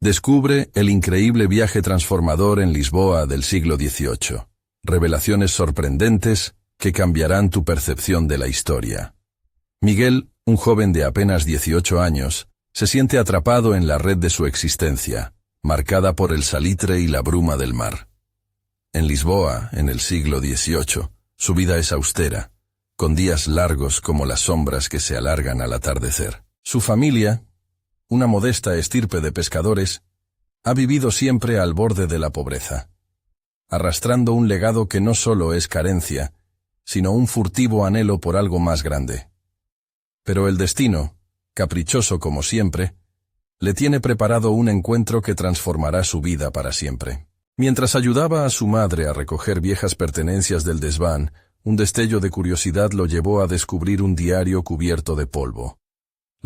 Descubre el increíble viaje transformador en Lisboa del siglo XVIII. Revelaciones sorprendentes que cambiarán tu percepción de la historia. Miguel, un joven de apenas 18 años, se siente atrapado en la red de su existencia, marcada por el salitre y la bruma del mar. En Lisboa, en el siglo XVIII, su vida es austera, con días largos como las sombras que se alargan al atardecer. Su familia, una modesta estirpe de pescadores, ha vivido siempre al borde de la pobreza, arrastrando un legado que no solo es carencia, sino un furtivo anhelo por algo más grande. Pero el destino, caprichoso como siempre, le tiene preparado un encuentro que transformará su vida para siempre. Mientras ayudaba a su madre a recoger viejas pertenencias del desván, un destello de curiosidad lo llevó a descubrir un diario cubierto de polvo.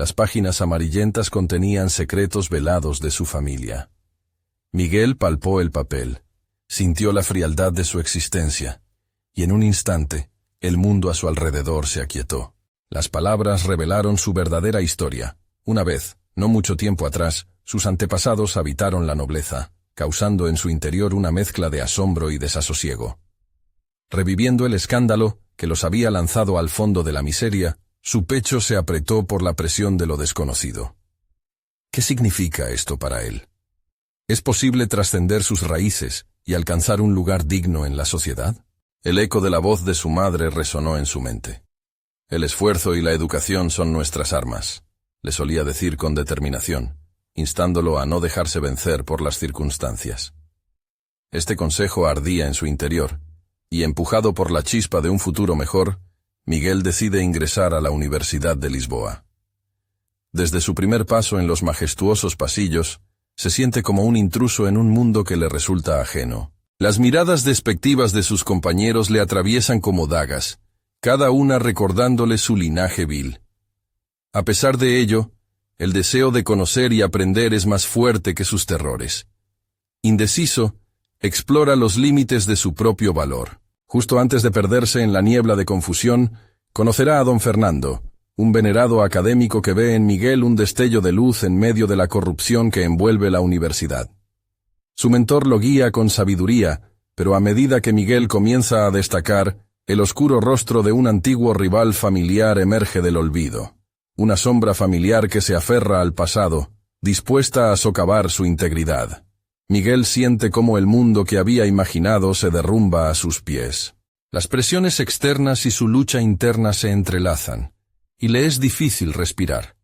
Las páginas amarillentas contenían secretos velados de su familia. Miguel palpó el papel, sintió la frialdad de su existencia, y en un instante, el mundo a su alrededor se aquietó. Las palabras revelaron su verdadera historia. Una vez, no mucho tiempo atrás, sus antepasados habitaron la nobleza, causando en su interior una mezcla de asombro y desasosiego. Reviviendo el escándalo que los había lanzado al fondo de la miseria, su pecho se apretó por la presión de lo desconocido. ¿Qué significa esto para él? ¿Es posible trascender sus raíces y alcanzar un lugar digno en la sociedad? El eco de la voz de su madre resonó en su mente. El esfuerzo y la educación son nuestras armas, le solía decir con determinación, instándolo a no dejarse vencer por las circunstancias. Este consejo ardía en su interior, y empujado por la chispa de un futuro mejor, Miguel decide ingresar a la Universidad de Lisboa. Desde su primer paso en los majestuosos pasillos, se siente como un intruso en un mundo que le resulta ajeno. Las miradas despectivas de sus compañeros le atraviesan como dagas, cada una recordándole su linaje vil. A pesar de ello, el deseo de conocer y aprender es más fuerte que sus terrores. Indeciso, explora los límites de su propio valor. Justo antes de perderse en la niebla de confusión, conocerá a don Fernando, un venerado académico que ve en Miguel un destello de luz en medio de la corrupción que envuelve la universidad. Su mentor lo guía con sabiduría, pero a medida que Miguel comienza a destacar, el oscuro rostro de un antiguo rival familiar emerge del olvido. Una sombra familiar que se aferra al pasado, dispuesta a socavar su integridad. Miguel siente cómo el mundo que había imaginado se derrumba a sus pies. Las presiones externas y su lucha interna se entrelazan, y le es difícil respirar.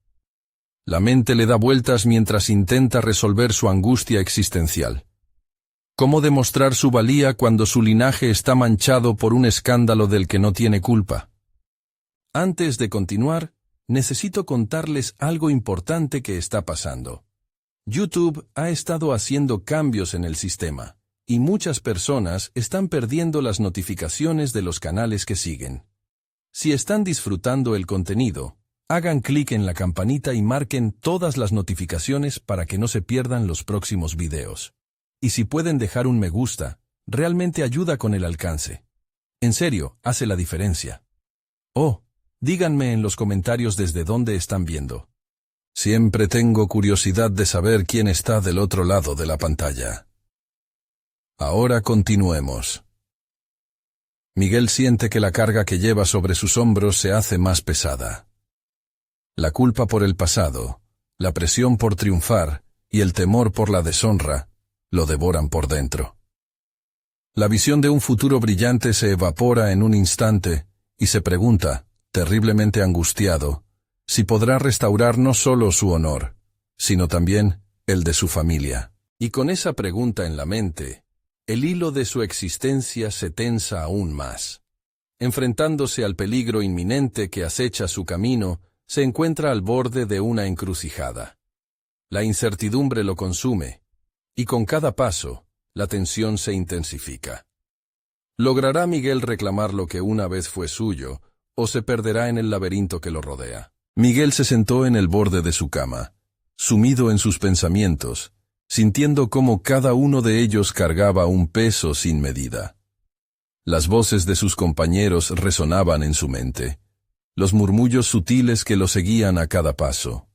La mente le da vueltas mientras intenta resolver su angustia existencial. ¿Cómo demostrar su valía cuando su linaje está manchado por un escándalo del que no tiene culpa? Antes de continuar, necesito contarles algo importante que está pasando. YouTube ha estado haciendo cambios en el sistema, y muchas personas están perdiendo las notificaciones de los canales que siguen. Si están disfrutando el contenido, hagan clic en la campanita y marquen todas las notificaciones para que no se pierdan los próximos videos. Y si pueden dejar un me gusta, realmente ayuda con el alcance. En serio, hace la diferencia. Oh, díganme en los comentarios desde dónde están viendo. Siempre tengo curiosidad de saber quién está del otro lado de la pantalla. Ahora continuemos. Miguel siente que la carga que lleva sobre sus hombros se hace más pesada. La culpa por el pasado, la presión por triunfar y el temor por la deshonra lo devoran por dentro. La visión de un futuro brillante se evapora en un instante y se pregunta, terriblemente angustiado, si podrá restaurar no solo su honor, sino también el de su familia. Y con esa pregunta en la mente, el hilo de su existencia se tensa aún más. Enfrentándose al peligro inminente que acecha su camino, se encuentra al borde de una encrucijada. La incertidumbre lo consume, y con cada paso, la tensión se intensifica. ¿Logrará Miguel reclamar lo que una vez fue suyo, o se perderá en el laberinto que lo rodea? Miguel se sentó en el borde de su cama, sumido en sus pensamientos, sintiendo cómo cada uno de ellos cargaba un peso sin medida. Las voces de sus compañeros resonaban en su mente, los murmullos sutiles que lo seguían a cada paso.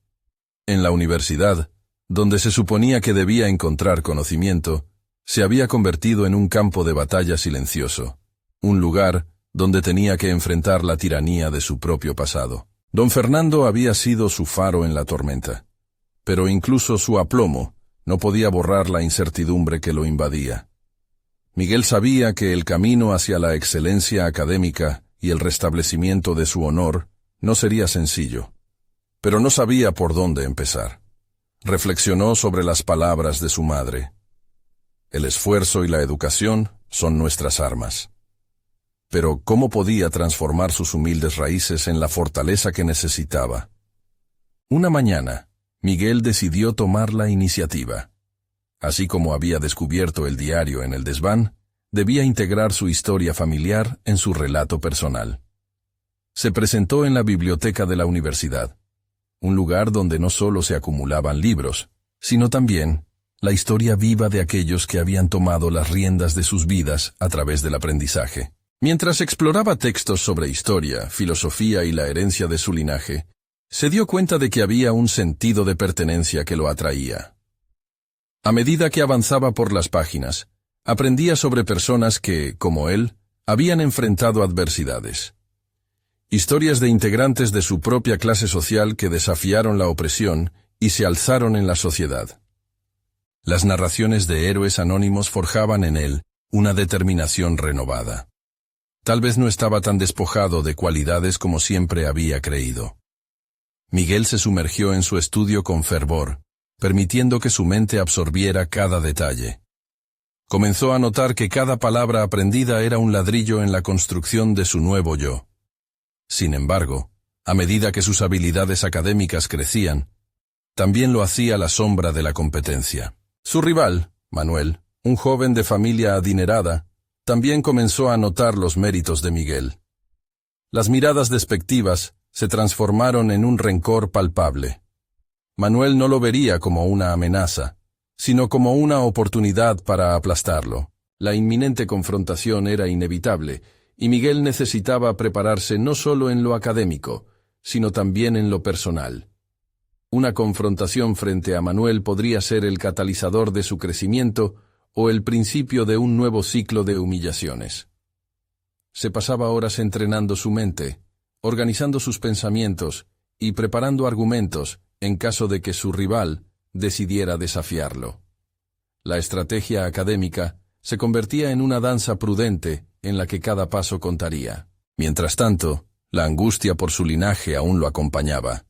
En la universidad, donde se suponía que debía encontrar conocimiento, se había convertido en un campo de batalla silencioso, un lugar donde tenía que enfrentar la tiranía de su propio pasado. Don Fernando había sido su faro en la tormenta, pero incluso su aplomo no podía borrar la incertidumbre que lo invadía. Miguel sabía que el camino hacia la excelencia académica y el restablecimiento de su honor no sería sencillo, pero no sabía por dónde empezar. Reflexionó sobre las palabras de su madre. El esfuerzo y la educación son nuestras armas. Pero ¿cómo podía transformar sus humildes raíces en la fortaleza que necesitaba? Una mañana, Miguel decidió tomar la iniciativa. Así como había descubierto el diario en el desván, debía integrar su historia familiar en su relato personal. Se presentó en la biblioteca de la universidad, un lugar donde no solo se acumulaban libros, sino también la historia viva de aquellos que habían tomado las riendas de sus vidas a través del aprendizaje. Mientras exploraba textos sobre historia, filosofía y la herencia de su linaje, se dio cuenta de que había un sentido de pertenencia que lo atraía. A medida que avanzaba por las páginas, aprendía sobre personas que, como él, habían enfrentado adversidades. Historias de integrantes de su propia clase social que desafiaron la opresión y se alzaron en la sociedad. Las narraciones de héroes anónimos forjaban en él una determinación renovada. Tal vez no estaba tan despojado de cualidades como siempre había creído. Miguel se sumergió en su estudio con fervor, permitiendo que su mente absorbiera cada detalle. Comenzó a notar que cada palabra aprendida era un ladrillo en la construcción de su nuevo yo. Sin embargo, a medida que sus habilidades académicas crecían, también lo hacía a la sombra de la competencia. Su rival, Manuel, un joven de familia adinerada, también comenzó a notar los méritos de Miguel. Las miradas despectivas se transformaron en un rencor palpable. Manuel no lo vería como una amenaza, sino como una oportunidad para aplastarlo. La inminente confrontación era inevitable, y Miguel necesitaba prepararse no solo en lo académico, sino también en lo personal. Una confrontación frente a Manuel podría ser el catalizador de su crecimiento o el principio de un nuevo ciclo de humillaciones. Se pasaba horas entrenando su mente, organizando sus pensamientos y preparando argumentos en caso de que su rival decidiera desafiarlo. La estrategia académica se convertía en una danza prudente en la que cada paso contaría. Mientras tanto, la angustia por su linaje aún lo acompañaba,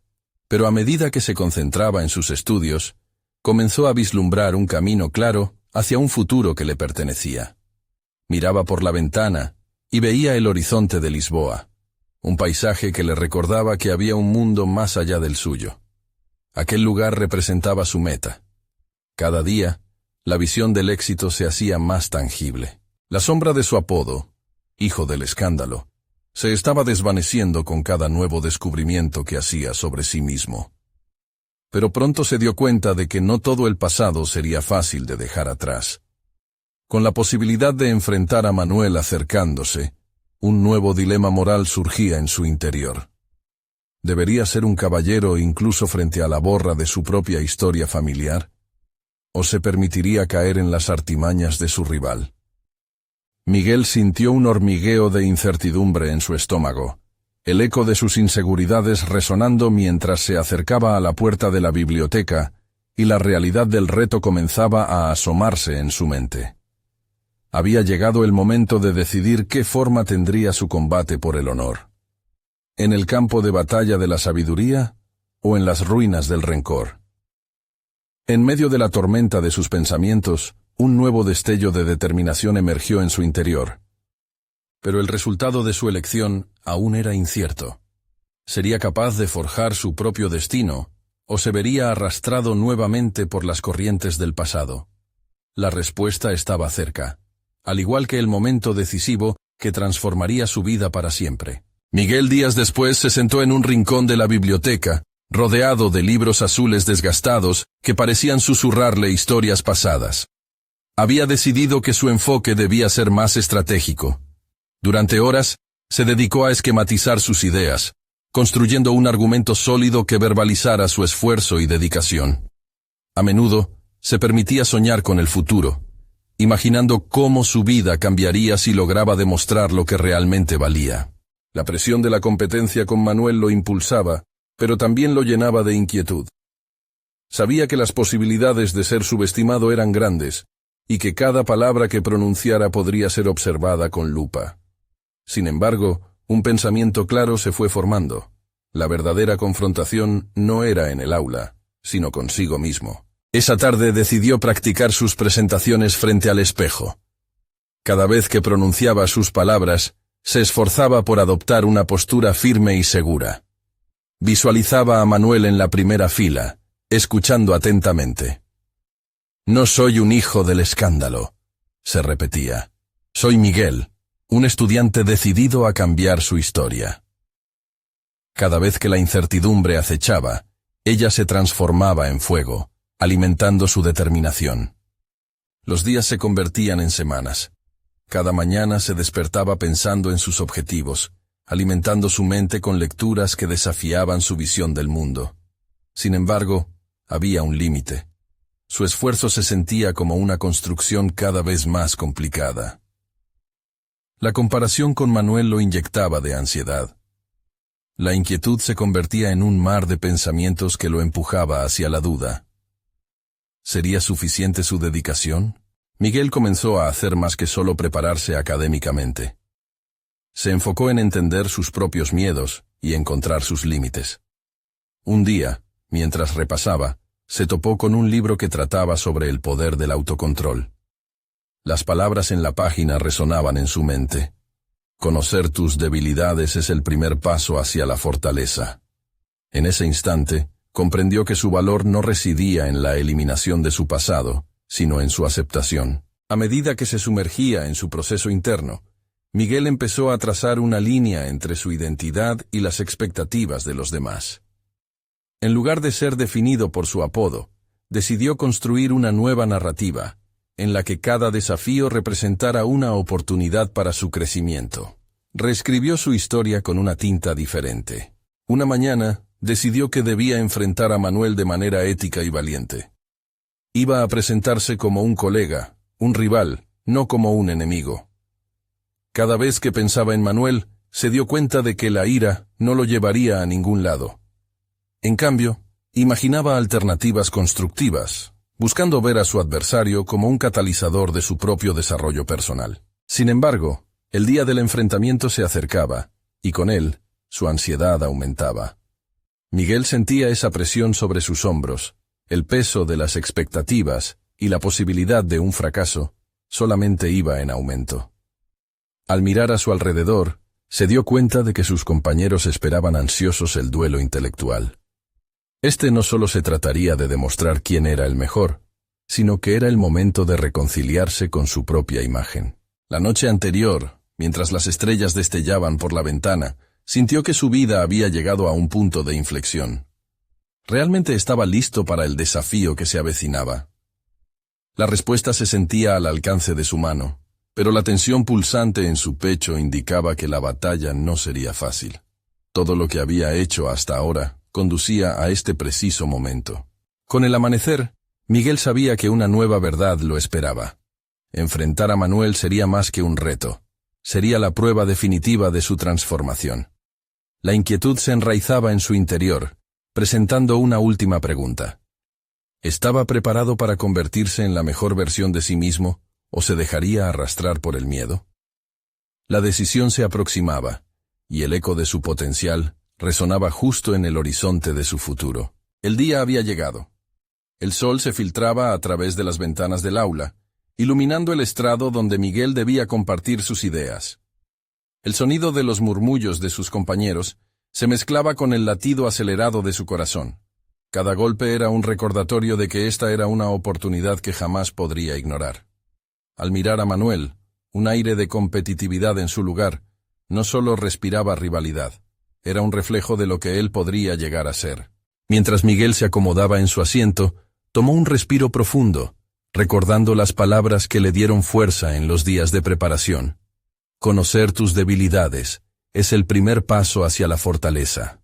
pero a medida que se concentraba en sus estudios, comenzó a vislumbrar un camino claro hacia un futuro que le pertenecía. Miraba por la ventana y veía el horizonte de Lisboa, un paisaje que le recordaba que había un mundo más allá del suyo. Aquel lugar representaba su meta. Cada día, la visión del éxito se hacía más tangible. La sombra de su apodo, hijo del escándalo, se estaba desvaneciendo con cada nuevo descubrimiento que hacía sobre sí mismo. Pero pronto se dio cuenta de que no todo el pasado sería fácil de dejar atrás. Con la posibilidad de enfrentar a Manuel acercándose, un nuevo dilema moral surgía en su interior. ¿Debería ser un caballero incluso frente a la borra de su propia historia familiar? ¿O se permitiría caer en las artimañas de su rival? Miguel sintió un hormigueo de incertidumbre en su estómago, el eco de sus inseguridades resonando mientras se acercaba a la puerta de la biblioteca, y la realidad del reto comenzaba a asomarse en su mente. Había llegado el momento de decidir qué forma tendría su combate por el honor. ¿En el campo de batalla de la sabiduría o en las ruinas del rencor? En medio de la tormenta de sus pensamientos, un nuevo destello de determinación emergió en su interior. Pero el resultado de su elección aún era incierto. ¿Sería capaz de forjar su propio destino, o se vería arrastrado nuevamente por las corrientes del pasado? La respuesta estaba cerca, al igual que el momento decisivo que transformaría su vida para siempre. Miguel días después se sentó en un rincón de la biblioteca, rodeado de libros azules desgastados que parecían susurrarle historias pasadas. Había decidido que su enfoque debía ser más estratégico. Durante horas, se dedicó a esquematizar sus ideas, construyendo un argumento sólido que verbalizara su esfuerzo y dedicación. A menudo, se permitía soñar con el futuro, imaginando cómo su vida cambiaría si lograba demostrar lo que realmente valía. La presión de la competencia con Manuel lo impulsaba, pero también lo llenaba de inquietud. Sabía que las posibilidades de ser subestimado eran grandes, y que cada palabra que pronunciara podría ser observada con lupa. Sin embargo, un pensamiento claro se fue formando. La verdadera confrontación no era en el aula, sino consigo mismo. Esa tarde decidió practicar sus presentaciones frente al espejo. Cada vez que pronunciaba sus palabras, se esforzaba por adoptar una postura firme y segura. Visualizaba a Manuel en la primera fila, escuchando atentamente. «No soy un hijo del escándalo», se repetía. «Soy Miguel, un estudiante decidido a cambiar su historia». Cada vez que la incertidumbre acechaba, ella se transformaba en fuego, alimentando su determinación. Los días se convertían en semanas. Cada mañana se despertaba pensando en sus objetivos, alimentando su mente con lecturas que desafiaban su visión del mundo. Sin embargo, había un límite. Su esfuerzo se sentía como una construcción cada vez más complicada. La comparación con Manuel lo inyectaba de ansiedad. La inquietud se convertía en un mar de pensamientos que lo empujaba hacia la duda. ¿Sería suficiente su dedicación? Miguel comenzó a hacer más que solo prepararse académicamente. Se enfocó en entender sus propios miedos y encontrar sus límites. Un día, mientras repasaba, se topó con un libro que trataba sobre el poder del autocontrol. Las palabras en la página resonaban en su mente. Conocer tus debilidades es el primer paso hacia la fortaleza. En ese instante, comprendió que su valor no residía en la eliminación de su pasado, sino en su aceptación. A medida que se sumergía en su proceso interno, Miguel empezó a trazar una línea entre su identidad y las expectativas de los demás. En lugar de ser definido por su apodo, decidió construir una nueva narrativa, en la que cada desafío representara una oportunidad para su crecimiento. Reescribió su historia con una tinta diferente. Una mañana, decidió que debía enfrentar a Manuel de manera ética y valiente. Iba a presentarse como un colega, un rival, no como un enemigo. Cada vez que pensaba en Manuel, se dio cuenta de que la ira no lo llevaría a ningún lado. En cambio, imaginaba alternativas constructivas, buscando ver a su adversario como un catalizador de su propio desarrollo personal. Sin embargo, el día del enfrentamiento se acercaba, y con él, su ansiedad aumentaba. Miguel sentía esa presión sobre sus hombros, el peso de las expectativas y la posibilidad de un fracaso solamente iba en aumento. Al mirar a su alrededor, se dio cuenta de que sus compañeros esperaban ansiosos el duelo intelectual. Este no solo se trataría de demostrar quién era el mejor, sino que era el momento de reconciliarse con su propia imagen. La noche anterior, mientras las estrellas destellaban por la ventana, sintió que su vida había llegado a un punto de inflexión. Realmente estaba listo para el desafío que se avecinaba. La respuesta se sentía al alcance de su mano, pero la tensión pulsante en su pecho indicaba que la batalla no sería fácil. Todo lo que había hecho hasta ahora conducía a este preciso momento. Con el amanecer, Miguel sabía que una nueva verdad lo esperaba. Enfrentar a Manuel sería más que un reto. Sería la prueba definitiva de su transformación. La inquietud se enraizaba en su interior, presentando una última pregunta. ¿Estaba preparado para convertirse en la mejor versión de sí mismo, o se dejaría arrastrar por el miedo? La decisión se aproximaba, y el eco de su potencial resonaba justo en el horizonte de su futuro. El día había llegado. El sol se filtraba a través de las ventanas del aula, iluminando el estrado donde Miguel debía compartir sus ideas. El sonido de los murmullos de sus compañeros se mezclaba con el latido acelerado de su corazón. Cada golpe era un recordatorio de que esta era una oportunidad que jamás podría ignorar. Al mirar a Manuel, un aire de competitividad en su lugar, no solo respiraba rivalidad, era un reflejo de lo que él podría llegar a ser. Mientras Miguel se acomodaba en su asiento, tomó un respiro profundo, recordando las palabras que le dieron fuerza en los días de preparación. Conocer tus debilidades es el primer paso hacia la fortaleza.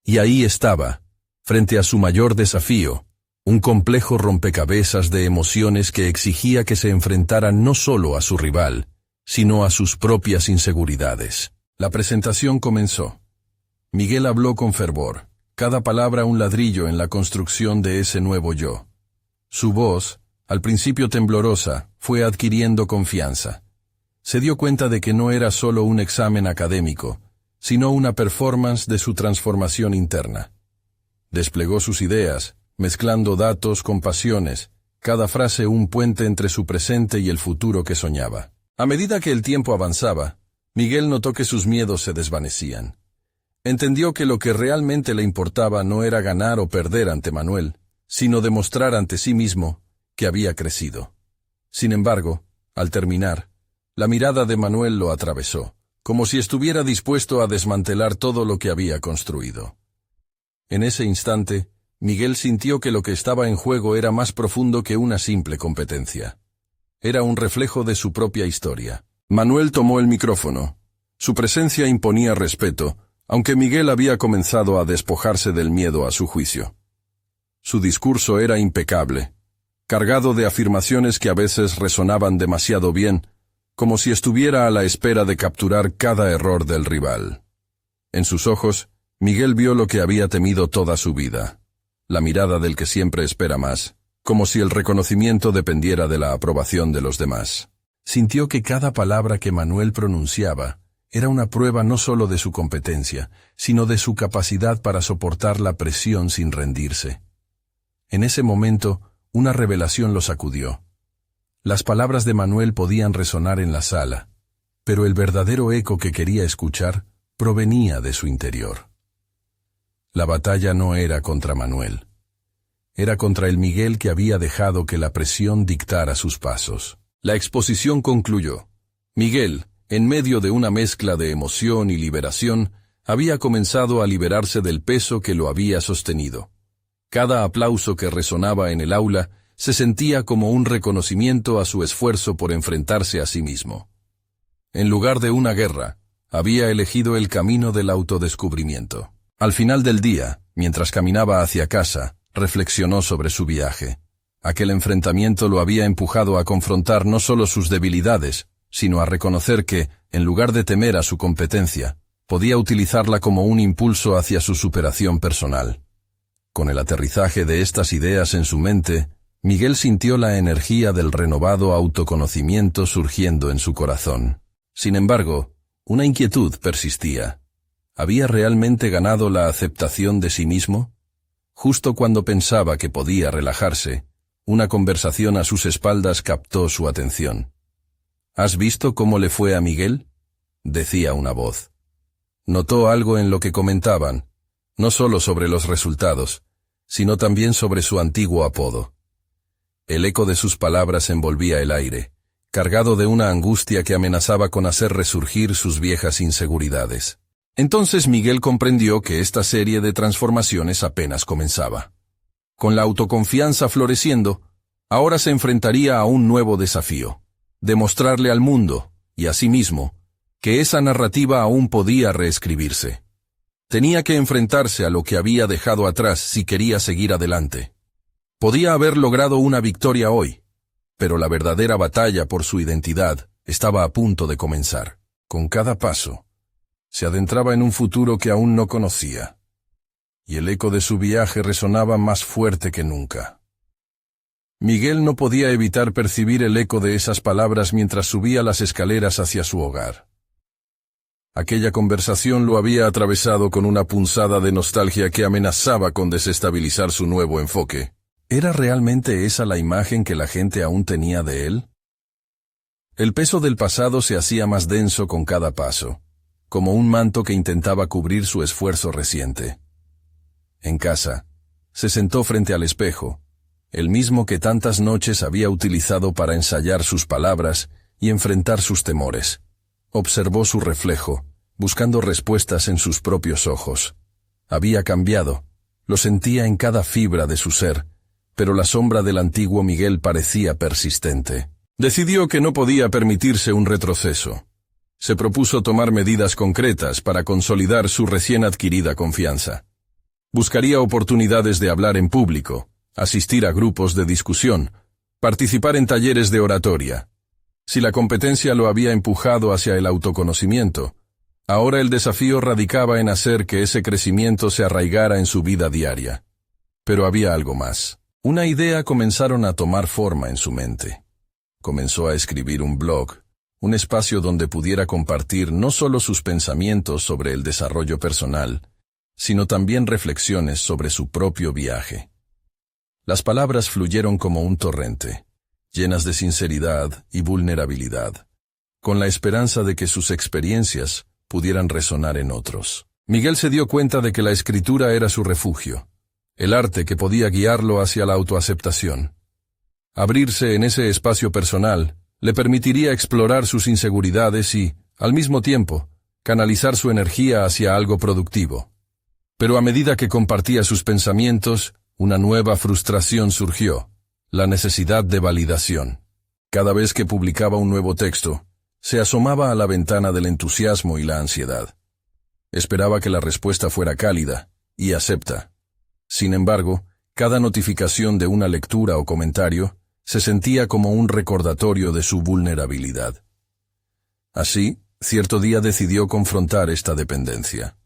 Y ahí estaba, frente a su mayor desafío, Un complejo rompecabezas de emociones que exigía que se enfrentara no solo a su rival, sino a sus propias inseguridades. La presentación comenzó. Miguel habló con fervor, cada palabra un ladrillo en la construcción de ese nuevo yo. Su voz, al principio temblorosa, fue adquiriendo confianza. Se dio cuenta de que no era solo un examen académico, sino una performance de su transformación interna. Desplegó sus ideas, mezclando datos con pasiones, cada frase un puente entre su presente y el futuro que soñaba. A medida que el tiempo avanzaba, Miguel notó que sus miedos se desvanecían. Entendió que lo que realmente le importaba no era ganar o perder ante Manuel, sino demostrar ante sí mismo que había crecido. Sin embargo, al terminar, la mirada de Manuel lo atravesó, como si estuviera dispuesto a desmantelar todo lo que había construido. En ese instante, Miguel sintió que lo que estaba en juego era más profundo que una simple competencia. Era un reflejo de su propia historia. Manuel tomó el micrófono. Su presencia imponía respeto, aunque Miguel había comenzado a despojarse del miedo a su juicio. Su discurso era impecable, cargado de afirmaciones que a veces resonaban demasiado bien, como si estuviera a la espera de capturar cada error del rival. En sus ojos, Miguel vio lo que había temido toda su vida, la mirada del que siempre espera más, como si el reconocimiento dependiera de la aprobación de los demás. Sintió que cada palabra que Manuel pronunciaba era una prueba no solo de su competencia, sino de su capacidad para soportar la presión sin rendirse. En ese momento, una revelación lo sacudió. Las palabras de Manuel podían resonar en la sala, pero el verdadero eco que quería escuchar provenía de su interior. La batalla no era contra Manuel. Era contra el Miguel que había dejado que la presión dictara sus pasos. La exposición concluyó. Miguel, en medio de una mezcla de emoción y liberación, había comenzado a liberarse del peso que lo había sostenido. Cada aplauso que resonaba en el aula se sentía como un reconocimiento a su esfuerzo por enfrentarse a sí mismo. En lugar de una guerra, había elegido el camino del autodescubrimiento. Al final del día, mientras caminaba hacia casa, reflexionó sobre su viaje. Aquel enfrentamiento lo había empujado a confrontar no solo sus debilidades, sino a reconocer que, en lugar de temer a su competencia, podía utilizarla como un impulso hacia su superación personal. Con el aterrizaje de estas ideas en su mente, Miguel sintió la energía del renovado autoconocimiento surgiendo en su corazón. Sin embargo, una inquietud persistía. ¿Había realmente ganado la aceptación de sí mismo? Justo cuando pensaba que podía relajarse, una conversación a sus espaldas captó su atención. ¿Has visto cómo le fue a Miguel?, decía una voz. Notó algo en lo que comentaban, no solo sobre los resultados, sino también sobre su antiguo apodo. El eco de sus palabras envolvía el aire, cargado de una angustia que amenazaba con hacer resurgir sus viejas inseguridades. Entonces Miguel comprendió que esta serie de transformaciones apenas comenzaba. Con la autoconfianza floreciendo, ahora se enfrentaría a un nuevo desafío: demostrarle al mundo, y a sí mismo, que esa narrativa aún podía reescribirse. Tenía que enfrentarse a lo que había dejado atrás si quería seguir adelante. Podía haber logrado una victoria hoy, pero la verdadera batalla por su identidad estaba a punto de comenzar. Con cada paso, se adentraba en un futuro que aún no conocía, y el eco de su viaje resonaba más fuerte que nunca. Miguel no podía evitar percibir el eco de esas palabras mientras subía las escaleras hacia su hogar. Aquella conversación lo había atravesado con una punzada de nostalgia que amenazaba con desestabilizar su nuevo enfoque. ¿Era realmente esa la imagen que la gente aún tenía de él? El peso del pasado se hacía más denso con cada paso, como un manto que intentaba cubrir su esfuerzo reciente. En casa, se sentó frente al espejo, el mismo que tantas noches había utilizado para ensayar sus palabras y enfrentar sus temores. Observó su reflejo, buscando respuestas en sus propios ojos. Había cambiado, lo sentía en cada fibra de su ser, pero la sombra del antiguo Miguel parecía persistente. Decidió que no podía permitirse un retroceso. Se propuso tomar medidas concretas para consolidar su recién adquirida confianza. Buscaría oportunidades de hablar en público, asistir a grupos de discusión, participar en talleres de oratoria. Si la competencia lo había empujado hacia el autoconocimiento, ahora el desafío radicaba en hacer que ese crecimiento se arraigara en su vida diaria. Pero había algo más. Una idea comenzaron a tomar forma en su mente. Comenzó a escribir un blog, un espacio donde pudiera compartir no solo sus pensamientos sobre el desarrollo personal, sino también reflexiones sobre su propio viaje. Las palabras fluyeron como un torrente, llenas de sinceridad y vulnerabilidad, con la esperanza de que sus experiencias pudieran resonar en otros. Miguel se dio cuenta de que la escritura era su refugio, el arte que podía guiarlo hacia la autoaceptación. Abrirse en ese espacio personal le permitiría explorar sus inseguridades y, al mismo tiempo, canalizar su energía hacia algo productivo. Pero a medida que compartía sus pensamientos, una nueva frustración surgió, la necesidad de validación. Cada vez que publicaba un nuevo texto, se asomaba a la ventana del entusiasmo y la ansiedad. Esperaba que la respuesta fuera cálida y acepta. Sin embargo, cada notificación de una lectura o comentario se sentía como un recordatorio de su vulnerabilidad. Así, cierto día decidió confrontar esta dependencia.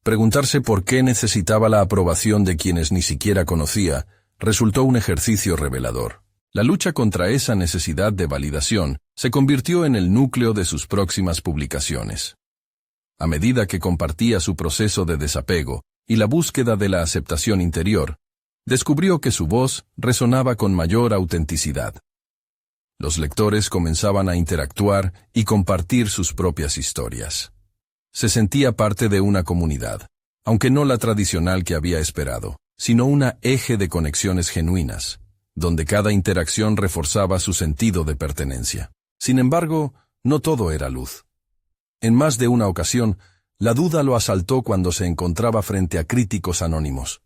Preguntarse por qué necesitaba la aprobación de quienes ni siquiera conocía resultó un ejercicio revelador. La lucha contra esa necesidad de validación se convirtió en el núcleo de sus próximas publicaciones. A medida que compartía su proceso de desapego y la búsqueda de la aceptación interior, descubrió que su voz resonaba con mayor autenticidad. Los lectores comenzaban a interactuar y compartir sus propias historias. Se sentía parte de una comunidad, aunque no la tradicional que había esperado, sino una eje de conexiones genuinas, donde cada interacción reforzaba su sentido de pertenencia. Sin embargo, no todo era luz. En más de una ocasión, la duda lo asaltó cuando se encontraba frente a críticos anónimos.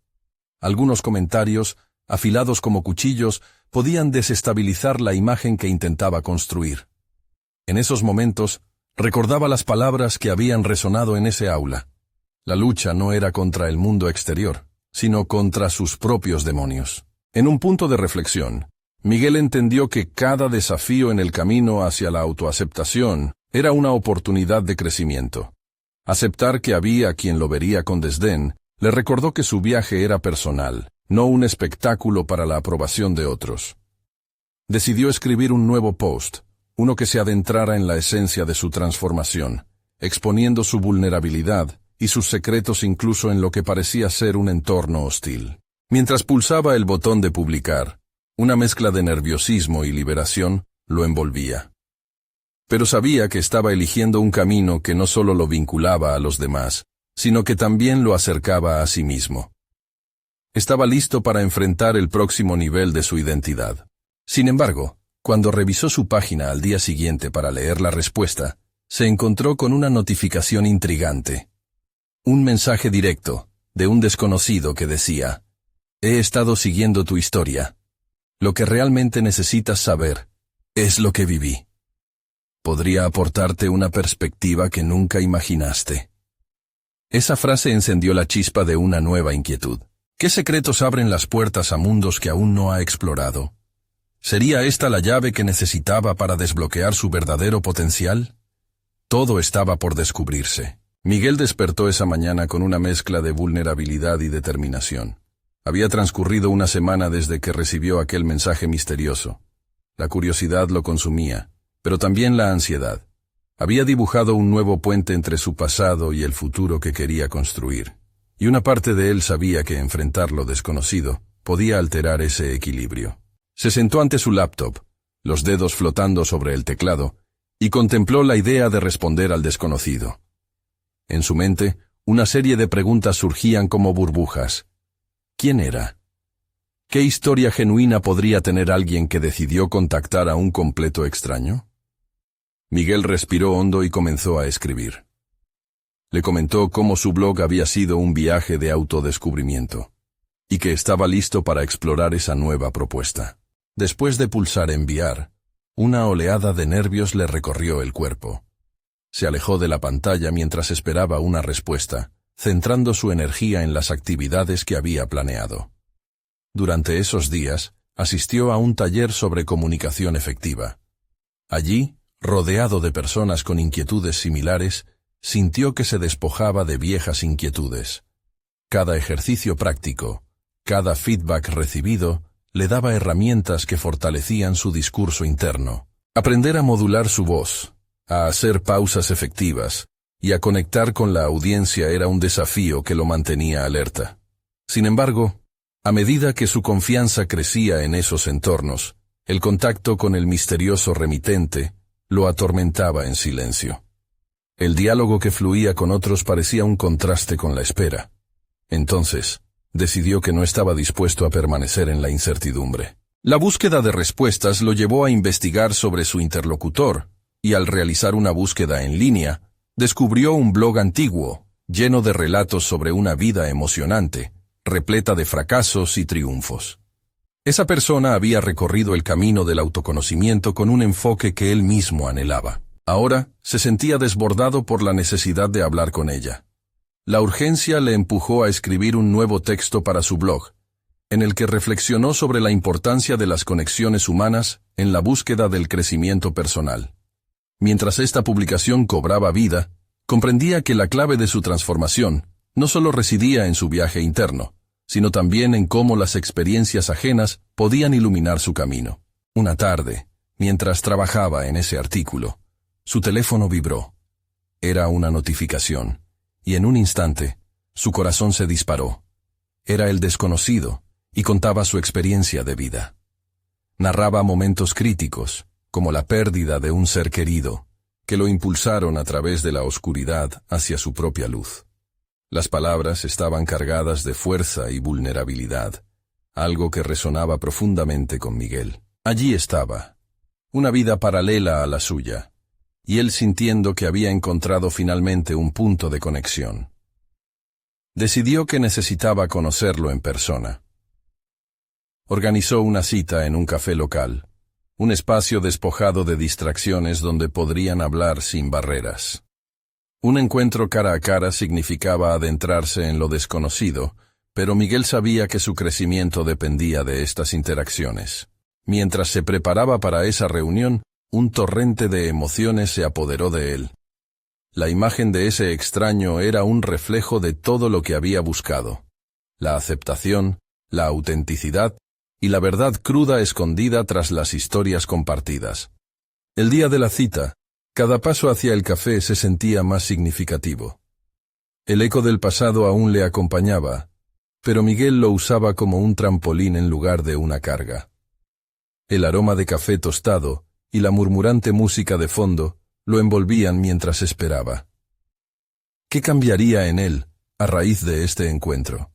Algunos comentarios, afilados como cuchillos, podían desestabilizar la imagen que intentaba construir. En esos momentos, recordaba las palabras que habían resonado en ese aula. La lucha no era contra el mundo exterior, sino contra sus propios demonios. En un punto de reflexión, Miguel entendió que cada desafío en el camino hacia la autoaceptación era una oportunidad de crecimiento. Aceptar que había quien lo vería con desdén le recordó que su viaje era personal, no un espectáculo para la aprobación de otros. Decidió escribir un nuevo post, uno que se adentrara en la esencia de su transformación, exponiendo su vulnerabilidad y sus secretos incluso en lo que parecía ser un entorno hostil. Mientras pulsaba el botón de publicar, una mezcla de nerviosismo y liberación lo envolvía. Pero sabía que estaba eligiendo un camino que no solo lo vinculaba a los demás, sino que también lo acercaba a sí mismo. Estaba listo para enfrentar el próximo nivel de su identidad. Sin embargo, cuando revisó su página al día siguiente para leer la respuesta, se encontró con una notificación intrigante. Un mensaje directo, de un desconocido que decía: «He estado siguiendo tu historia. Lo que realmente necesitas saber es lo que viví. Podría aportarte una perspectiva que nunca imaginaste». Esa frase encendió la chispa de una nueva inquietud. ¿Qué secretos abren las puertas a mundos que aún no ha explorado? ¿Sería esta la llave que necesitaba para desbloquear su verdadero potencial? Todo estaba por descubrirse. Miguel despertó esa mañana con una mezcla de vulnerabilidad y determinación. Había transcurrido una semana desde que recibió aquel mensaje misterioso. La curiosidad lo consumía, pero también la ansiedad. Había dibujado un nuevo puente entre su pasado y el futuro que quería construir, y una parte de él sabía que enfrentar lo desconocido podía alterar ese equilibrio. Se sentó ante su laptop, los dedos flotando sobre el teclado, y contempló la idea de responder al desconocido. En su mente, una serie de preguntas surgían como burbujas. ¿Quién era? ¿Qué historia genuina podría tener alguien que decidió contactar a un completo extraño? Miguel respiró hondo y comenzó a escribir. Le comentó cómo su blog había sido un viaje de autodescubrimiento, y que estaba listo para explorar esa nueva propuesta. Después de pulsar enviar, una oleada de nervios le recorrió el cuerpo. Se alejó de la pantalla mientras esperaba una respuesta, centrando su energía en las actividades que había planeado. Durante esos días, asistió a un taller sobre comunicación efectiva. Allí, rodeado de personas con inquietudes similares, sintió que se despojaba de viejas inquietudes. Cada ejercicio práctico, cada feedback recibido, le daba herramientas que fortalecían su discurso interno. Aprender a modular su voz, a hacer pausas efectivas y a conectar con la audiencia era un desafío que lo mantenía alerta. Sin embargo, a medida que su confianza crecía en esos entornos, el contacto con el misterioso remitente lo atormentaba en silencio. El diálogo que fluía con otros parecía un contraste con la espera. Entonces, decidió que no estaba dispuesto a permanecer en la incertidumbre. La búsqueda de respuestas lo llevó a investigar sobre su interlocutor, y al realizar una búsqueda en línea, descubrió un blog antiguo, lleno de relatos sobre una vida emocionante, repleta de fracasos y triunfos. Esa persona había recorrido el camino del autoconocimiento con un enfoque que él mismo anhelaba. Ahora, se sentía desbordado por la necesidad de hablar con ella. La urgencia le empujó a escribir un nuevo texto para su blog, en el que reflexionó sobre la importancia de las conexiones humanas en la búsqueda del crecimiento personal. Mientras esta publicación cobraba vida, comprendía que la clave de su transformación no solo residía en su viaje interno, sino también en cómo las experiencias ajenas podían iluminar su camino. Una tarde, mientras trabajaba en ese artículo, su teléfono vibró. Era una notificación, y en un instante, su corazón se disparó. Era el desconocido, y contaba su experiencia de vida. Narraba momentos críticos, como la pérdida de un ser querido, que lo impulsaron a través de la oscuridad hacia su propia luz. Las palabras estaban cargadas de fuerza y vulnerabilidad, algo que resonaba profundamente con Miguel. Allí estaba, una vida paralela a la suya, y él sintiendo que había encontrado finalmente un punto de conexión. Decidió que necesitaba conocerlo en persona. Organizó una cita en un café local, un espacio despojado de distracciones donde podrían hablar sin barreras. Un encuentro cara a cara significaba adentrarse en lo desconocido, pero Miguel sabía que su crecimiento dependía de estas interacciones. Mientras se preparaba para esa reunión, un torrente de emociones se apoderó de él. La imagen de ese extraño era un reflejo de todo lo que había buscado: la aceptación, la autenticidad y la verdad cruda escondida tras las historias compartidas. El día de la cita, cada paso hacia el café se sentía más significativo. El eco del pasado aún le acompañaba, pero Miguel lo usaba como un trampolín en lugar de una carga. El aroma de café tostado y la murmurante música de fondo lo envolvían mientras esperaba. ¿Qué cambiaría en él a raíz de este encuentro?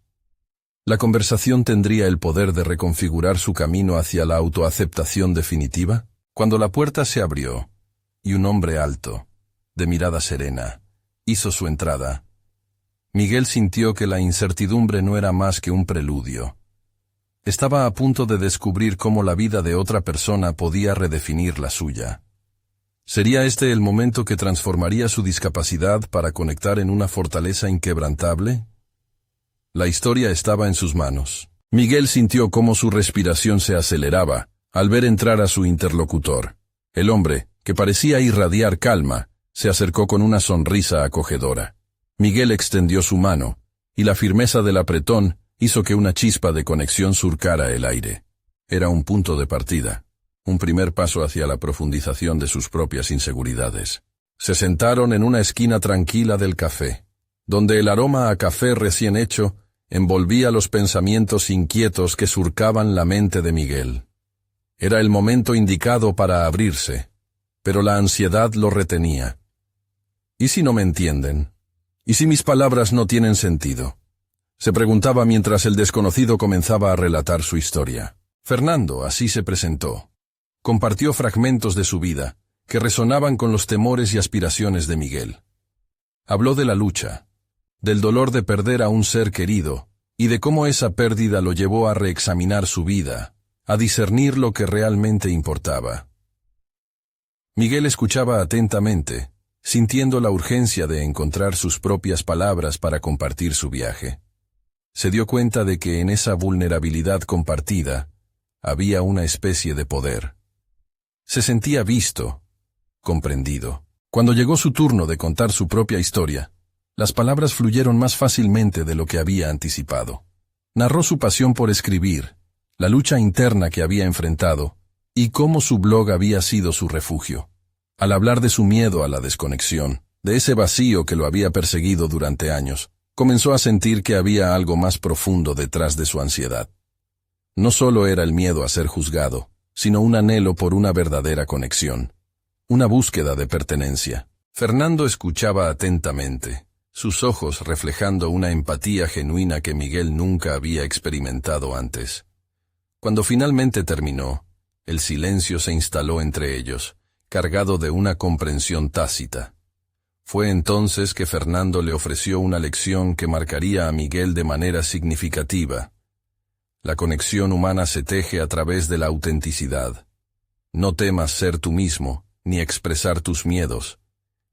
¿La conversación tendría el poder de reconfigurar su camino hacia la autoaceptación definitiva? Cuando la puerta se abrió, y un hombre alto, de mirada serena, hizo su entrada, Miguel sintió que la incertidumbre no era más que un preludio. Estaba a punto de descubrir cómo la vida de otra persona podía redefinir la suya. ¿Sería este el momento que transformaría su discapacidad para conectar en una fortaleza inquebrantable? La historia estaba en sus manos. Miguel sintió cómo su respiración se aceleraba al ver entrar a su interlocutor. El hombre, que parecía irradiar calma, se acercó con una sonrisa acogedora. Miguel extendió su mano, y la firmeza del apretón hizo que una chispa de conexión surcara el aire. Era un punto de partida, un primer paso hacia la profundización de sus propias inseguridades. Se sentaron en una esquina tranquila del café, donde el aroma a café recién hecho envolvía los pensamientos inquietos que surcaban la mente de Miguel. Era el momento indicado para abrirse, pero la ansiedad lo retenía. ¿Y si no me entienden? ¿Y si mis palabras no tienen sentido? Se preguntaba mientras el desconocido comenzaba a relatar su historia. Fernando así se presentó. Compartió fragmentos de su vida, que resonaban con los temores y aspiraciones de Miguel. Habló de la lucha, del dolor de perder a un ser querido, y de cómo esa pérdida lo llevó a reexaminar su vida, a discernir lo que realmente importaba. Miguel escuchaba atentamente, sintiendo la urgencia de encontrar sus propias palabras para compartir su viaje. Se dio cuenta de que en esa vulnerabilidad compartida había una especie de poder. Se sentía visto, comprendido. Cuando llegó su turno de contar su propia historia, las palabras fluyeron más fácilmente de lo que había anticipado. Narró su pasión por escribir, la lucha interna que había enfrentado y cómo su blog había sido su refugio. Al hablar de su miedo a la desconexión, de ese vacío que lo había perseguido durante años, comenzó a sentir que había algo más profundo detrás de su ansiedad. No solo era el miedo a ser juzgado, sino un anhelo por una verdadera conexión, una búsqueda de pertenencia. Fernando escuchaba atentamente, sus ojos reflejando una empatía genuina que Miguel nunca había experimentado antes. Cuando finalmente terminó, el silencio se instaló entre ellos, cargado de una comprensión tácita. Fue entonces que Fernando le ofreció una lección que marcaría a Miguel de manera significativa. La conexión humana se teje a través de la autenticidad. No temas ser tú mismo, ni expresar tus miedos.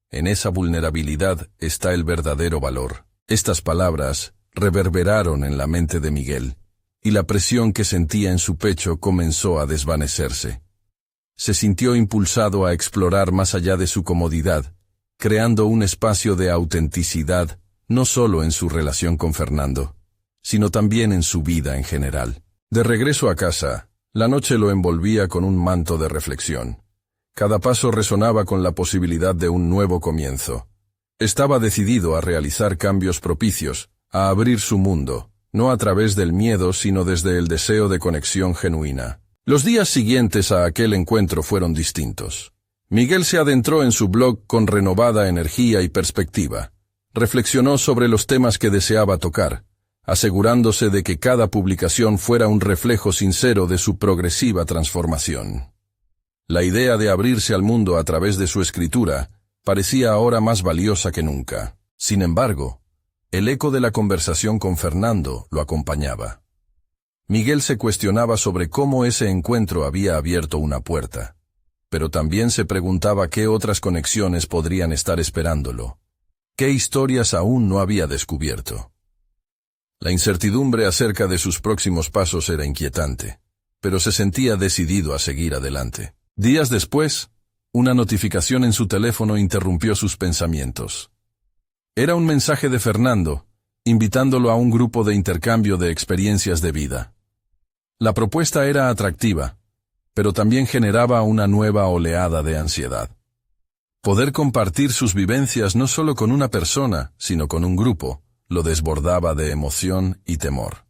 En esa vulnerabilidad está el verdadero valor. Estas palabras reverberaron en la mente de Miguel, y la presión que sentía en su pecho comenzó a desvanecerse. Se sintió impulsado a explorar más allá de su comodidad, creando un espacio de autenticidad, no solo en su relación con Fernando, sino también en su vida en general. De regreso a casa, la noche lo envolvía con un manto de reflexión. Cada paso resonaba con la posibilidad de un nuevo comienzo. Estaba decidido a realizar cambios propicios, a abrir su mundo, no a través del miedo, sino desde el deseo de conexión genuina. Los días siguientes a aquel encuentro fueron distintos. Miguel se adentró en su blog con renovada energía y perspectiva. Reflexionó sobre los temas que deseaba tocar, asegurándose de que cada publicación fuera un reflejo sincero de su progresiva transformación. La idea de abrirse al mundo a través de su escritura parecía ahora más valiosa que nunca. Sin embargo, el eco de la conversación con Fernando lo acompañaba. Miguel se cuestionaba sobre cómo ese encuentro había abierto una puerta, pero también se preguntaba qué otras conexiones podrían estar esperándolo, qué historias aún no había descubierto. La incertidumbre acerca de sus próximos pasos era inquietante, pero se sentía decidido a seguir adelante. Días después, una notificación en su teléfono interrumpió sus pensamientos. Era un mensaje de Fernando, invitándolo a un grupo de intercambio de experiencias de vida. La propuesta era atractiva, pero también generaba una nueva oleada de ansiedad. Poder compartir sus vivencias no solo con una persona, sino con un grupo, lo desbordaba de emoción y temor.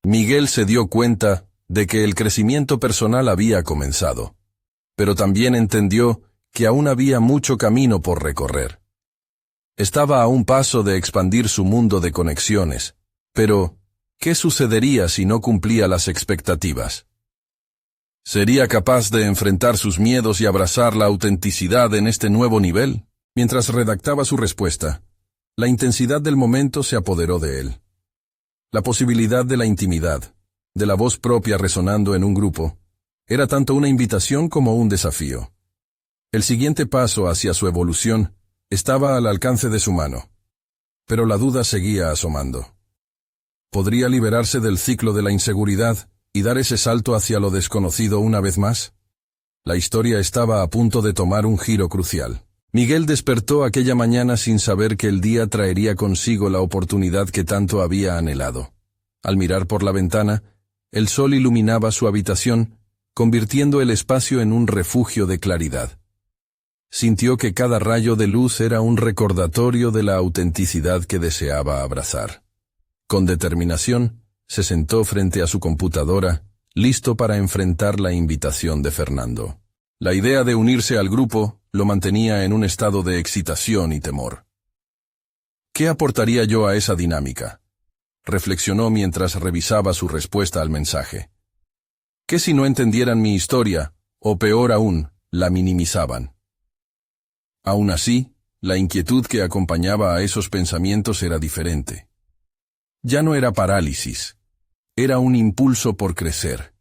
Miguel se dio cuenta de que el crecimiento personal había comenzado, pero también entendió que aún había mucho camino por recorrer. Estaba a un paso de expandir su mundo de conexiones, pero ¿qué sucedería si no cumplía las expectativas? ¿Sería capaz de enfrentar sus miedos y abrazar la autenticidad en este nuevo nivel? Mientras redactaba su respuesta, la intensidad del momento se apoderó de él. La posibilidad de la intimidad, de la voz propia resonando en un grupo, era tanto una invitación como un desafío. El siguiente paso hacia su evolución estaba al alcance de su mano, pero la duda seguía asomando. ¿Podría liberarse del ciclo de la inseguridad y dar ese salto hacia lo desconocido una vez más? La historia estaba a punto de tomar un giro crucial. Miguel despertó aquella mañana sin saber que el día traería consigo la oportunidad que tanto había anhelado. Al mirar por la ventana, el sol iluminaba su habitación, convirtiendo el espacio en un refugio de claridad. Sintió que cada rayo de luz era un recordatorio de la autenticidad que deseaba abrazar. Con determinación, se sentó frente a su computadora, listo para enfrentar la invitación de Fernando. La idea de unirse al grupo lo mantenía en un estado de excitación y temor. ¿Qué aportaría yo a esa dinámica?, reflexionó mientras revisaba su respuesta al mensaje. ¿Qué si no entendieran mi historia, o peor aún, la minimizaban? Aún así, la inquietud que acompañaba a esos pensamientos era diferente. Ya no era parálisis, era un impulso por crecer.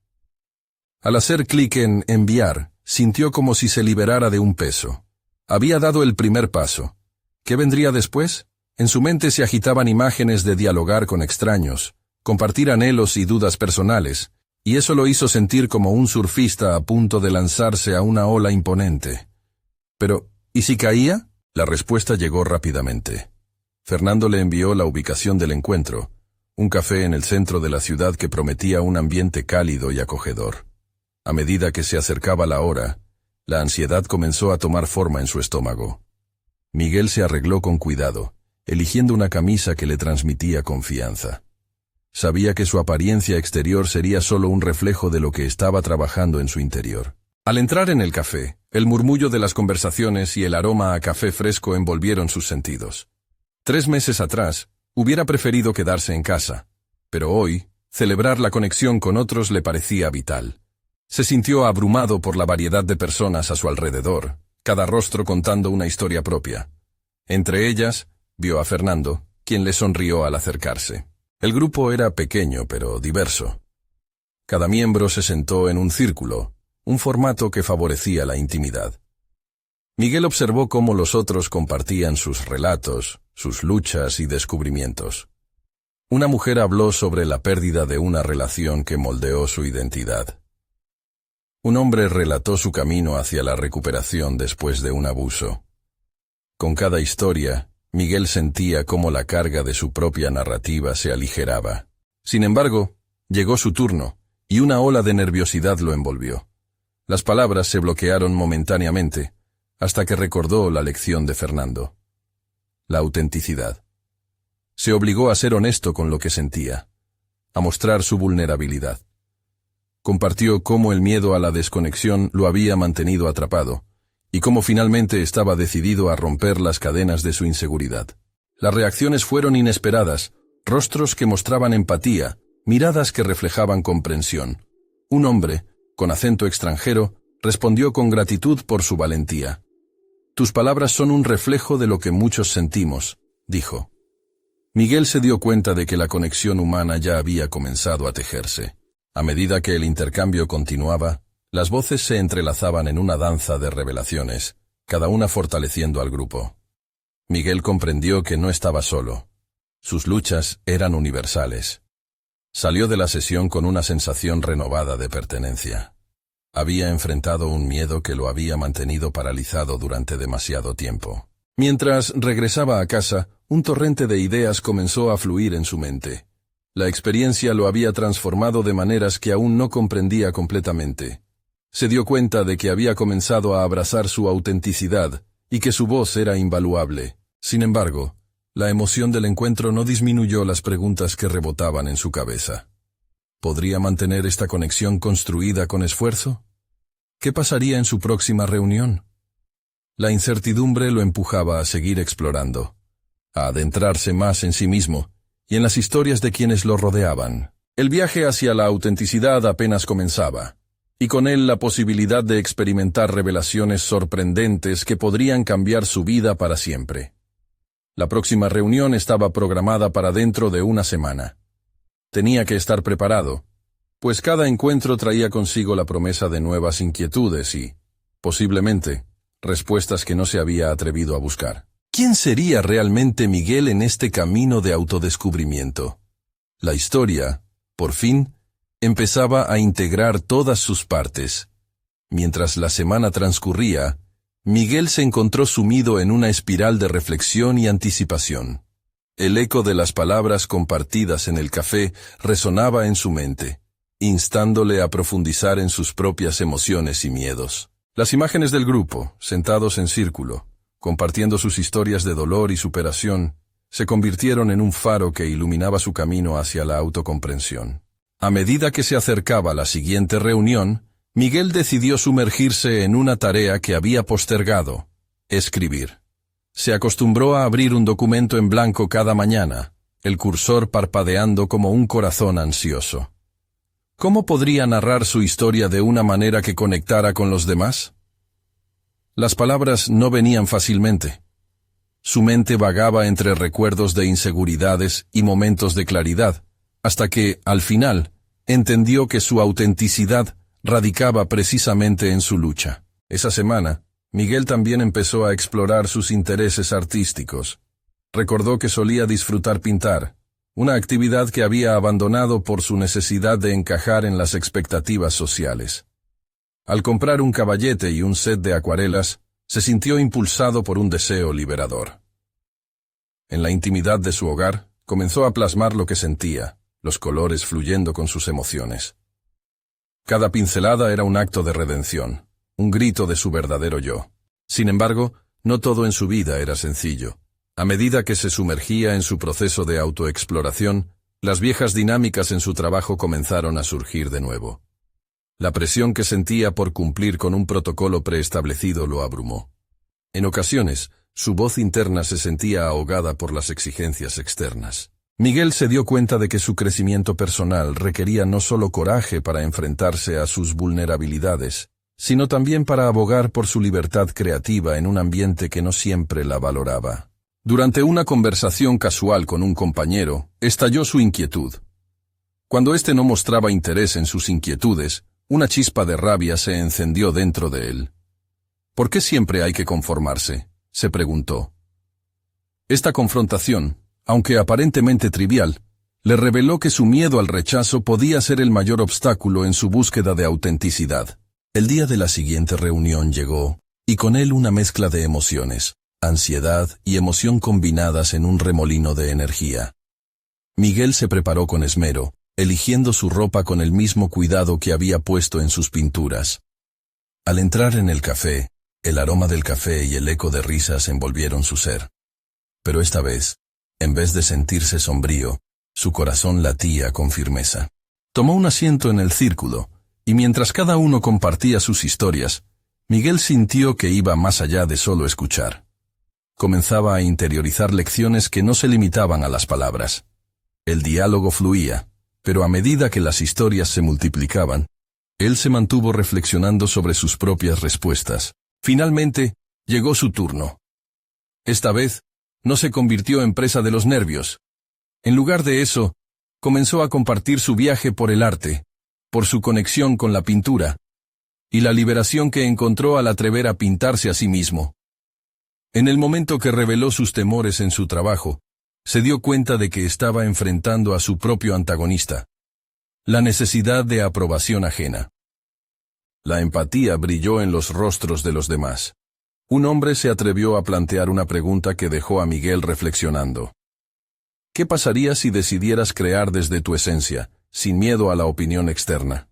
Al hacer clic en enviar, sintió como si se liberara de un peso. Había dado el primer paso. ¿Qué vendría después? En su mente se agitaban imágenes de dialogar con extraños, compartir anhelos y dudas personales, y eso lo hizo sentir como un surfista a punto de lanzarse a una ola imponente. Pero, ¿y si caía? La respuesta llegó rápidamente. Fernando le envió la ubicación del encuentro, un café en el centro de la ciudad que prometía un ambiente cálido y acogedor. A medida que se acercaba la hora, la ansiedad comenzó a tomar forma en su estómago. Miguel se arregló con cuidado, eligiendo una camisa que le transmitía confianza. Sabía que su apariencia exterior sería solo un reflejo de lo que estaba trabajando en su interior. Al entrar en el café, el murmullo de las conversaciones y el aroma a café fresco envolvieron sus sentidos. 3 meses atrás, hubiera preferido quedarse en casa, pero hoy, celebrar la conexión con otros le parecía vital. Se sintió abrumado por la variedad de personas a su alrededor, cada rostro contando una historia propia. Entre ellas, vio a Fernando, quien le sonrió al acercarse. El grupo era pequeño pero diverso. Cada miembro se sentó en un círculo, un formato que favorecía la intimidad. Miguel observó cómo los otros compartían sus relatos, sus luchas y descubrimientos. Una mujer habló sobre la pérdida de una relación que moldeó su identidad. Un hombre relató su camino hacia la recuperación después de un abuso. Con cada historia, Miguel sentía cómo la carga de su propia narrativa se aligeraba. Sin embargo, llegó su turno, y una ola de nerviosidad lo envolvió. Las palabras se bloquearon momentáneamente, hasta que recordó la lección de Fernando. La autenticidad. Se obligó a ser honesto con lo que sentía, a mostrar su vulnerabilidad. Compartió cómo el miedo a la desconexión lo había mantenido atrapado, y cómo finalmente estaba decidido a romper las cadenas de su inseguridad. Las reacciones fueron inesperadas, rostros que mostraban empatía, miradas que reflejaban comprensión. Un hombre, con acento extranjero, respondió con gratitud por su valentía. «Tus palabras son un reflejo de lo que muchos sentimos», dijo. Miguel se dio cuenta de que la conexión humana ya había comenzado a tejerse. A medida que el intercambio continuaba, las voces se entrelazaban en una danza de revelaciones, cada una fortaleciendo al grupo. Miguel comprendió que no estaba solo. Sus luchas eran universales. Salió de la sesión con una sensación renovada de pertenencia. Había enfrentado un miedo que lo había mantenido paralizado durante demasiado tiempo. Mientras regresaba a casa, un torrente de ideas comenzó a fluir en su mente. La experiencia lo había transformado de maneras que aún no comprendía completamente. Se dio cuenta de que había comenzado a abrazar su autenticidad y que su voz era invaluable. Sin embargo, la emoción del encuentro no disminuyó las preguntas que rebotaban en su cabeza. ¿Podría mantener esta conexión construida con esfuerzo? ¿Qué pasaría en su próxima reunión? La incertidumbre lo empujaba a seguir explorando, a adentrarse más en sí mismo y en las historias de quienes lo rodeaban. El viaje hacia la autenticidad apenas comenzaba, y con él la posibilidad de experimentar revelaciones sorprendentes que podrían cambiar su vida para siempre. La próxima reunión estaba programada para dentro de una semana. Tenía que estar preparado, pues cada encuentro traía consigo la promesa de nuevas inquietudes y, posiblemente, respuestas que no se había atrevido a buscar. ¿Quién sería realmente Miguel en este camino de autodescubrimiento? La historia, por fin, empezaba a integrar todas sus partes. Mientras la semana transcurría, Miguel se encontró sumido en una espiral de reflexión y anticipación. El eco de las palabras compartidas en el café resonaba en su mente, instándole a profundizar en sus propias emociones y miedos. Las imágenes del grupo, sentados en círculo, compartiendo sus historias de dolor y superación, se convirtieron en un faro que iluminaba su camino hacia la autocomprensión. A medida que se acercaba la siguiente reunión, Miguel decidió sumergirse en una tarea que había postergado: escribir. Se acostumbró a abrir un documento en blanco cada mañana, el cursor parpadeando como un corazón ansioso. ¿Cómo podría narrar su historia de una manera que conectara con los demás? Las palabras no venían fácilmente. Su mente vagaba entre recuerdos de inseguridades y momentos de claridad, hasta que, al final, entendió que su autenticidad radicaba precisamente en su lucha. Esa semana, Miguel también empezó a explorar sus intereses artísticos. Recordó que solía disfrutar pintar, una actividad que había abandonado por su necesidad de encajar en las expectativas sociales. Al comprar un caballete y un set de acuarelas, se sintió impulsado por un deseo liberador. En la intimidad de su hogar, comenzó a plasmar lo que sentía, los colores fluyendo con sus emociones. Cada pincelada era un acto de redención, un grito de su verdadero yo. Sin embargo, no todo en su vida era sencillo. A medida que se sumergía en su proceso de autoexploración, las viejas dinámicas en su trabajo comenzaron a surgir de nuevo. La presión que sentía por cumplir con un protocolo preestablecido lo abrumó. En ocasiones, su voz interna se sentía ahogada por las exigencias externas. Miguel se dio cuenta de que su crecimiento personal requería no solo coraje para enfrentarse a sus vulnerabilidades, sino también para abogar por su libertad creativa en un ambiente que no siempre la valoraba. Durante una conversación casual con un compañero, estalló su inquietud. Cuando éste no mostraba interés en sus inquietudes, una chispa de rabia se encendió dentro de él. ¿Por qué siempre hay que conformarse?, se preguntó. Esta confrontación, aunque aparentemente trivial, le reveló que su miedo al rechazo podía ser el mayor obstáculo en su búsqueda de autenticidad. El día de la siguiente reunión llegó, y con él una mezcla de emociones, ansiedad y emoción combinadas en un remolino de energía. Miguel se preparó con esmero, eligiendo su ropa con el mismo cuidado que había puesto en sus pinturas. Al entrar en el café, el aroma del café y el eco de risas envolvieron su ser. Pero esta vez, en vez de sentirse sombrío, su corazón latía con firmeza. Tomó un asiento en el círculo, y mientras cada uno compartía sus historias, Miguel sintió que iba más allá de solo escuchar. Comenzaba a interiorizar lecciones que no se limitaban a las palabras. El diálogo fluía, pero a medida que las historias se multiplicaban, él se mantuvo reflexionando sobre sus propias respuestas. Finalmente, llegó su turno. Esta vez, no se convirtió en presa de los nervios. En lugar de eso, comenzó a compartir su viaje por el arte, por su conexión con la pintura, y la liberación que encontró al atrever a pintarse a sí mismo. En el momento que reveló sus temores en su trabajo, se dio cuenta de que estaba enfrentando a su propio antagonista, la necesidad de aprobación ajena. La empatía brilló en los rostros de los demás. Un hombre se atrevió a plantear una pregunta que dejó a Miguel reflexionando. ¿Qué pasaría si decidieras crear desde tu esencia, sin miedo a la opinión externa?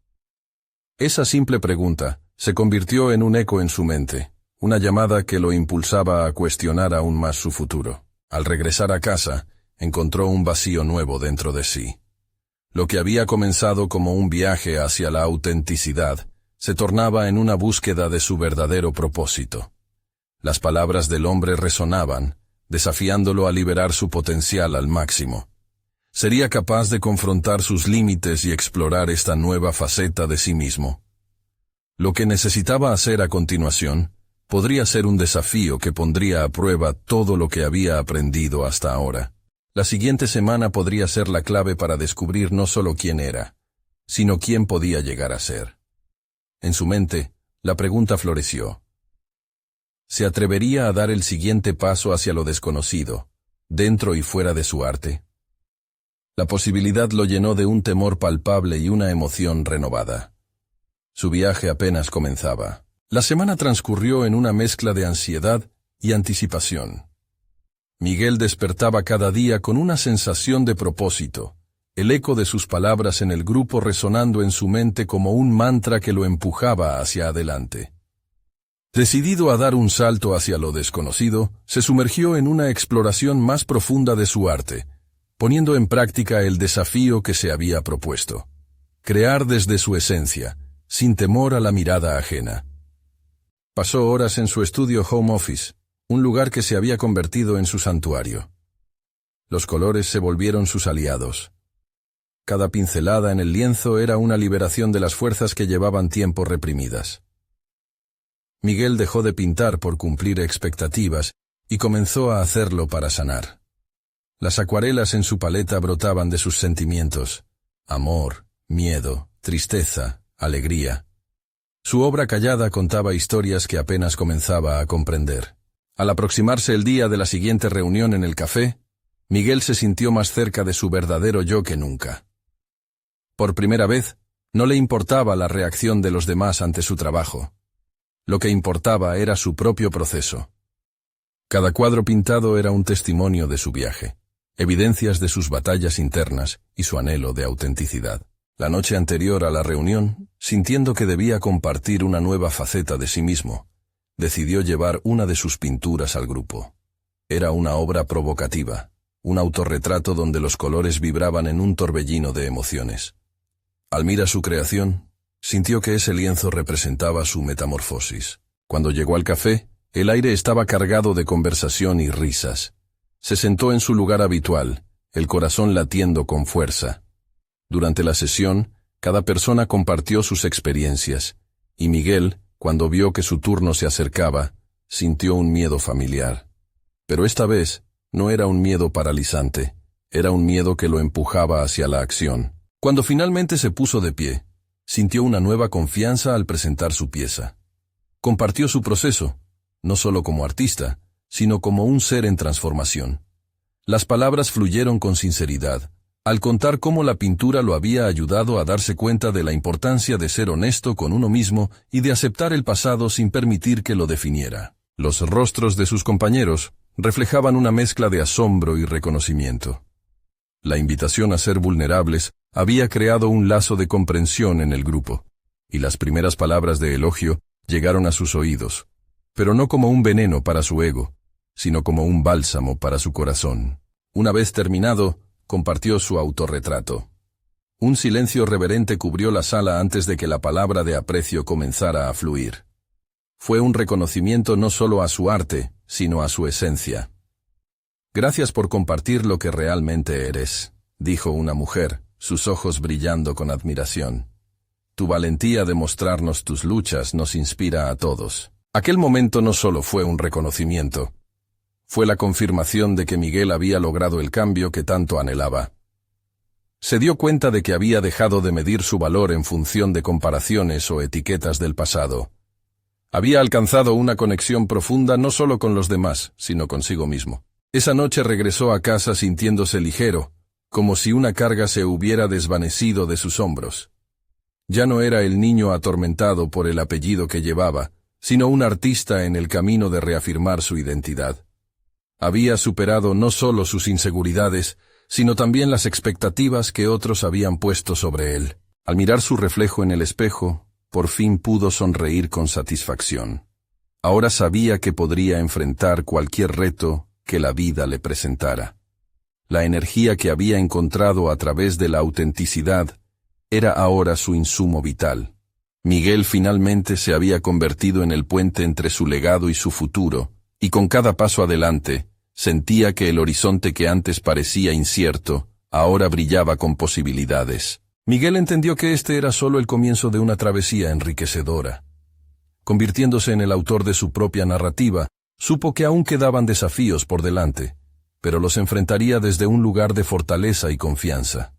Esa simple pregunta se convirtió en un eco en su mente, una llamada que lo impulsaba a cuestionar aún más su futuro. Al regresar a casa, encontró un vacío nuevo dentro de sí. Lo que había comenzado como un viaje hacia la autenticidad, se tornaba en una búsqueda de su verdadero propósito. Las palabras del hombre resonaban, desafiándolo a liberar su potencial al máximo. Sería capaz de confrontar sus límites y explorar esta nueva faceta de sí mismo. Lo que necesitaba hacer a continuación podría ser un desafío que pondría a prueba todo lo que había aprendido hasta ahora. La siguiente semana podría ser la clave para descubrir no solo quién era, sino quién podía llegar a ser. En su mente, la pregunta floreció. ¿Se atrevería a dar el siguiente paso hacia lo desconocido, dentro y fuera de su arte? La posibilidad lo llenó de un temor palpable y una emoción renovada. Su viaje apenas comenzaba. La semana transcurrió en una mezcla de ansiedad y anticipación. Miguel despertaba cada día con una sensación de propósito, el eco de sus palabras en el grupo resonando en su mente como un mantra que lo empujaba hacia adelante. Decidido a dar un salto hacia lo desconocido, se sumergió en una exploración más profunda de su arte, poniendo en práctica el desafío que se había propuesto: crear desde su esencia, sin temor a la mirada ajena. Pasó horas en su estudio home office, un lugar que se había convertido en su santuario. Los colores se volvieron sus aliados. Cada pincelada en el lienzo era una liberación de las fuerzas que llevaban tiempo reprimidas. Miguel dejó de pintar por cumplir expectativas y comenzó a hacerlo para sanar. Las acuarelas en su paleta brotaban de sus sentimientos: amor, miedo, tristeza, alegría. Su obra callada contaba historias que apenas comenzaba a comprender. Al aproximarse el día de la siguiente reunión en el café, Miguel se sintió más cerca de su verdadero yo que nunca. Por primera vez, no le importaba la reacción de los demás ante su trabajo. Lo que importaba era su propio proceso. Cada cuadro pintado era un testimonio de su viaje, evidencias de sus batallas internas y su anhelo de autenticidad. La noche anterior a la reunión, sintiendo que debía compartir una nueva faceta de sí mismo, decidió llevar una de sus pinturas al grupo. Era una obra provocativa, un autorretrato donde los colores vibraban en un torbellino de emociones. Al mirar su creación, sintió que ese lienzo representaba su metamorfosis. Cuando llegó al café, el aire estaba cargado de conversación y risas. Se sentó en su lugar habitual, el corazón latiendo con fuerza. Durante la sesión, cada persona compartió sus experiencias, y Miguel, cuando vio que su turno se acercaba, sintió un miedo familiar. Pero esta vez, no era un miedo paralizante, era un miedo que lo empujaba hacia la acción. Cuando finalmente se puso de pie, sintió una nueva confianza al presentar su pieza. Compartió su proceso, no solo como artista, sino como un ser en transformación. Las palabras fluyeron con sinceridad, al contar cómo la pintura lo había ayudado a darse cuenta de la importancia de ser honesto con uno mismo y de aceptar el pasado sin permitir que lo definiera. Los rostros de sus compañeros reflejaban una mezcla de asombro y reconocimiento. La invitación a ser vulnerables había creado un lazo de comprensión en el grupo, y las primeras palabras de elogio llegaron a sus oídos, pero no como un veneno para su ego, sino como un bálsamo para su corazón. Una vez terminado, compartió su autorretrato. Un silencio reverente cubrió la sala antes de que la palabra de aprecio comenzara a fluir. Fue un reconocimiento no solo a su arte, sino a su esencia. «Gracias por compartir lo que realmente eres», dijo una mujer, sus ojos brillando con admiración. «Tu valentía de mostrarnos tus luchas nos inspira a todos». Aquel momento no solo fue un reconocimiento, fue la confirmación de que Miguel había logrado el cambio que tanto anhelaba. Se dio cuenta de que había dejado de medir su valor en función de comparaciones o etiquetas del pasado. Había alcanzado una conexión profunda no solo con los demás, sino consigo mismo. Esa noche regresó a casa sintiéndose ligero, como si una carga se hubiera desvanecido de sus hombros. Ya no era el niño atormentado por el apellido que llevaba, sino un artista en el camino de reafirmar su identidad. Había superado no solo sus inseguridades, sino también las expectativas que otros habían puesto sobre él. Al mirar su reflejo en el espejo, por fin pudo sonreír con satisfacción. Ahora sabía que podría enfrentar cualquier reto que la vida le presentara. La energía que había encontrado a través de la autenticidad era ahora su insumo vital. Miguel finalmente se había convertido en el puente entre su legado y su futuro, y con cada paso adelante, sentía que el horizonte que antes parecía incierto, ahora brillaba con posibilidades. Miguel entendió que este era solo el comienzo de una travesía enriquecedora. Convirtiéndose en el autor de su propia narrativa, supo que aún quedaban desafíos por delante, pero los enfrentaría desde un lugar de fortaleza y confianza.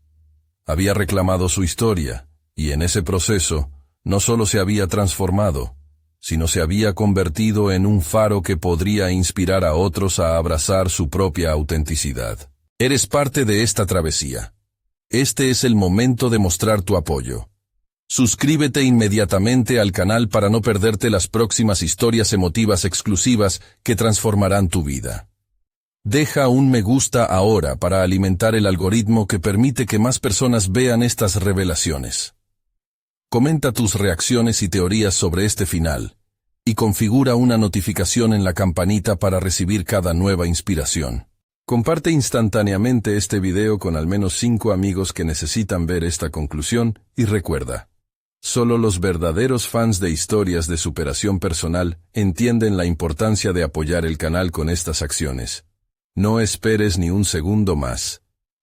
Había reclamado su historia, y en ese proceso, no solo se había transformado, sino se había convertido en un faro que podría inspirar a otros a abrazar su propia autenticidad. Eres parte de esta travesía. Este es el momento de mostrar tu apoyo. Suscríbete inmediatamente al canal para no perderte las próximas historias emotivas exclusivas que transformarán tu vida. Deja un me gusta ahora para alimentar el algoritmo que permite que más personas vean estas revelaciones. Comenta tus reacciones y teorías sobre este final, y configura una notificación en la campanita para recibir cada nueva inspiración. Comparte instantáneamente este video con al menos 5 amigos que necesitan ver esta conclusión, y recuerda, solo los verdaderos fans de historias de superación personal entienden la importancia de apoyar el canal con estas acciones. No esperes ni un segundo más.